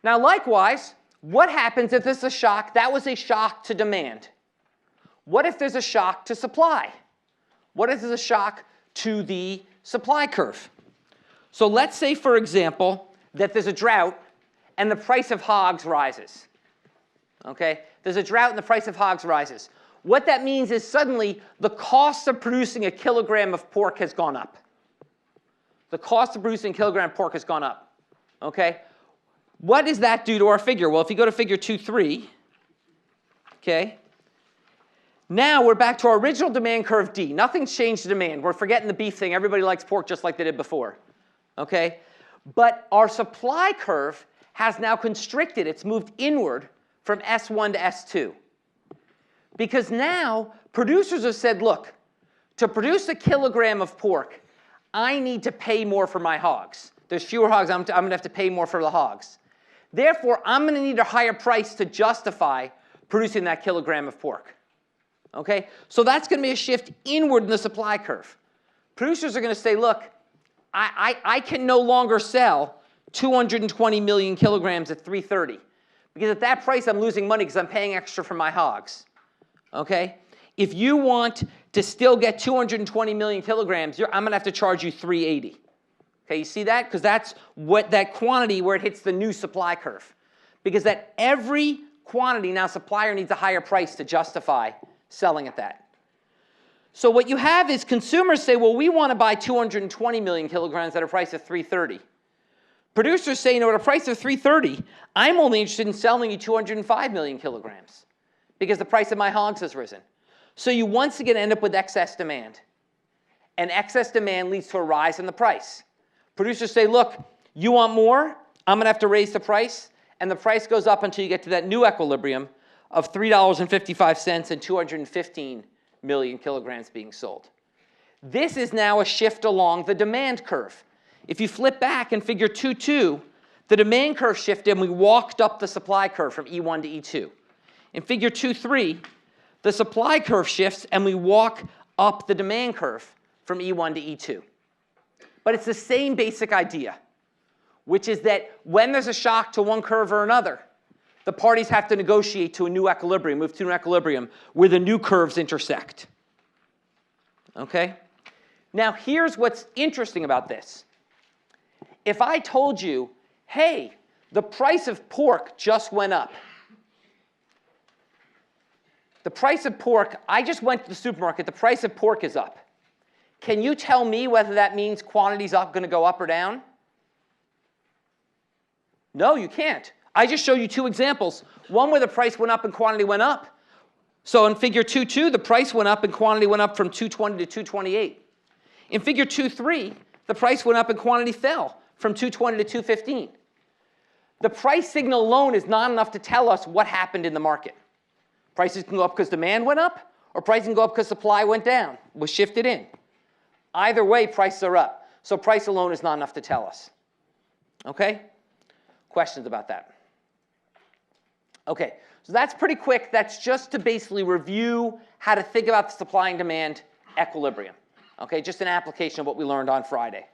Now likewise, what happens if there's a shock? That was a shock to demand. What if there's a shock to supply? What if there's a shock to the supply curve? So let's say, for example, that there's a drought and the price of hogs rises. Okay? There's a drought and the price of hogs rises. What that means is suddenly the cost of producing a kilogram of pork has gone up. The cost of producing a kilogram of pork has gone up. Okay? What does that do to our figure? Well, if you go to figure 2.3, okay, now we're back to our original demand curve D. Nothing's changed the demand. We're forgetting the beef thing. Everybody likes pork just like they did before. Okay? But our supply curve has now constricted. It's moved inward from S1 to S2. Because now producers have said, look, to produce a kilogram of pork, I need to pay more for my hogs. There's fewer hogs. I'm going to have to pay more for the hogs. Therefore, I'm going to need a higher price to justify producing that kilogram of pork. Okay? So that's going to be a shift inward in the supply curve. Producers are going to say, look, I can no longer sell 220 million kilograms at 330. Because at that price, I'm losing money because I'm paying extra for my hogs. Okay? If you want to still get 220 million kilograms, I'm going to have to charge you 380. Okay, you see that? Because that's what that quantity where it hits the new supply curve. Because at every quantity now, supplier needs a higher price to justify selling at that. So what you have is consumers say, well, we want to buy 220 million kilograms at a price of 330. Producers say, you know, at a price of 330, I'm only interested in selling you 205 million kilograms because the price of my hogs has risen. So you once again end up with excess demand. And excess demand leads to a rise in the price. Producers say, look, you want more? I'm going to have to raise the price. And the price goes up until you get to that new equilibrium of $3.55 and 215 million kilograms being sold. This is now a shift along the demand curve. If you flip back in figure 2.2, the demand curve shifted and we walked up the supply curve from E1 to E2. In figure 2.3, the supply curve shifts and we walk up the demand curve from E1 to E2. But it's the same basic idea, which is that when there's a shock to one curve or another, the parties have to negotiate to a new equilibrium, move to an equilibrium where the new curves intersect. Okay? Now here's what's interesting about this. If I told you, hey, the price of pork just went up. The price of pork, I just went to the supermarket, the price of pork is up. Can you tell me whether that means quantity's going to go up or down? No, you can't. I just showed you two examples. One where the price went up and quantity went up. So in figure 2.2, the price went up and quantity went up from 220 to 228. In figure 2.3, the price went up and quantity fell from 220 to 215. The price signal alone is not enough to tell us what happened in the market. Prices can go up because demand went up, or prices can go up because supply went down, was shifted in. Either way, prices are up. So price alone is not enough to tell us. Okay? Questions about that? Okay, so that's pretty quick. That's just to basically review how to think about the supply and demand equilibrium. Okay, just an application of what we learned on Friday.